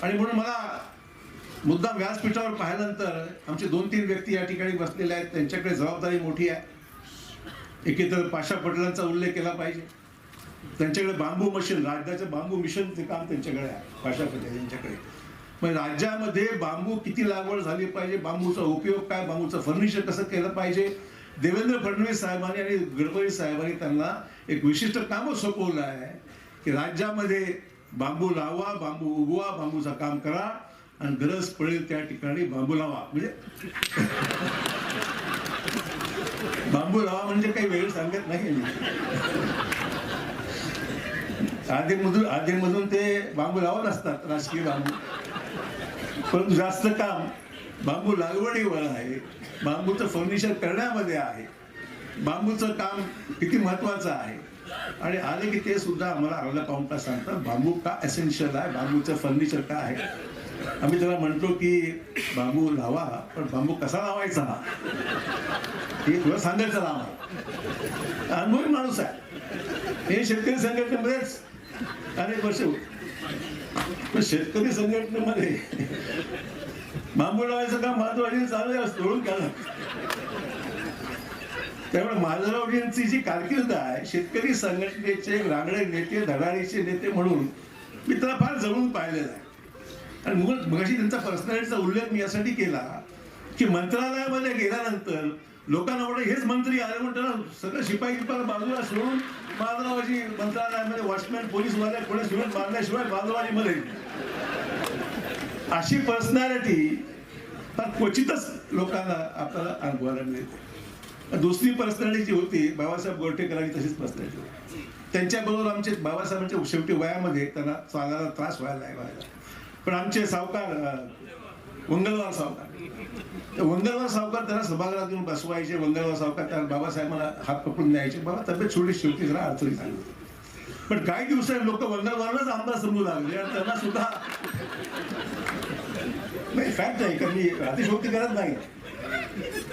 आणि म्हणून मला मुद्दाम व्यासपीठावर पाहिल्यानंतर आमचे 2-3 व्यक्ती या ठिकाणी बसलेले आहेत, त्यांच्याकडे जबाबदारी मोठी आहे. एकीतर पाशा पटेलांचा उल्लेख केला पाहिजे. त्यांच्याकडे बांबू मशीन, राज्याचं बांबू मिशनचे काम त्यांच्याकडे आहे, पाशा पटेल यांच्याकडे. मग राज्यामध्ये बांबू किती लागवड झाली पाहिजे, बांबूचा उपयोग काय, बांबूचं फर्निचर कसं केलं पाहिजे, देवेंद्र फडणवीस साहेबांनी आणि गडकरी साहेबांनी त्यांना एक विशिष्ट काम सोपवलं आहे की राज्यामध्ये बांबू लावा, बांबू उगवा, बांबूचं काम करा आणि गरज पडेल त्या ठिकाणी बांबू लावा. म्हणजे बांबू लावा म्हणजे काही वेळ सांगत नाही. आधीमधून ते बांबू लावत असतात, राजकीय बांबू, परंतु जास्त काम बांबू लागवडीवर आहे, बांबूचं फर्निचर करण्यामध्ये आहे. बांबूचं काम किती महत्वाचं आहे आणि आले की ते सुद्धा आम्हाला अर्धा पाऊण तास सांगतात बांबू का एसेन्शियल आहे, बांबूचं फर्निचर काय आहे. आम्ही त्याला म्हणतो की बांबू लावा, पण बांबू कसा लावायचा हे तुला सांगायचं आम्हाला. अनुभवी माणूस आहे. हे शेतकरी संघटनेमध्येच अनेक वर्ष, पण शेतकरी संघटनेमध्ये बांबू लावायचं काम महत्वाची चालू आहे, तोडून केलं. त्यामुळे माधवरावजींची जी कारकीर्द आहे, शेतकरी संघटनेचे रांगडे नेते, धडाडीचे नेते म्हणून मी त्याला फार जवळून पाहिलेलं आहे. आणि मगाशी त्यांचा पर्सनॅलिटीचा उल्लेख मी यासाठी केला की मंत्रालयामध्ये गेल्यानंतर लोकांना वाटतं हेच मंत्री आले म्हणून त्याला सगळं शिपाई बाजूला सोडून माधवरावजी मंत्रालयामध्ये वॉचमॅन, पोलीसवाले कोणी सुरत मारल्याशिवाय माधवरावजीमध्ये अशी पर्सनॅलिटी फार क्वचितच लोकांना आपल्याला अनुभवायला मिळते. दुसरी पर्सनॅलिटी जी होती बाबासाहेब गोरठेकरांची, तशीच पर्सनॅलिटी होती. त्यांच्याबरोबर आमचे बाबासाहेबांच्या शेवटी वयामध्ये त्यांना चालायला त्रास व्हायला लागला. पण आमचे सावकार वंगलवार सावकार त्यांना सभागृहात घेऊन बसवायचे. वंगलवार सावकार त्या बाबासाहेबांना हात पकडून द्यायचे, बाबा तब्येत शेवटी जरा अडचणी झाली. पण काही दिवसांनी लोक वंगलवारलाच आमदार समजू लागले आणि त्यांना सुद्धा नाही, फॅक्ट आहे का, मी अतिशयोक्ती करत नाही.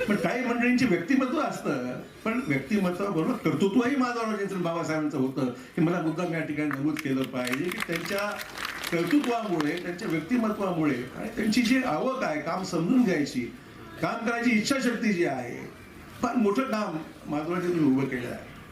पण काही मंडळींचे व्यक्तिमत्व असतं, पण व्यक्तिमत्वाबरोबर कर्तृत्वही माधवरावजींचं, बाबासाहेबांचं होतं की मला मुद्दाम या ठिकाणी नमूद केलं पाहिजे की त्यांच्या कर्तृत्वामुळे, त्यांच्या व्यक्तिमत्वामुळे आणि त्यांची जी आवक आहे काम समजून घ्यायची, काम करायची इच्छाशक्ती जी आहे, फार मोठं काम माधवरावजींनी उभं केलं आहे.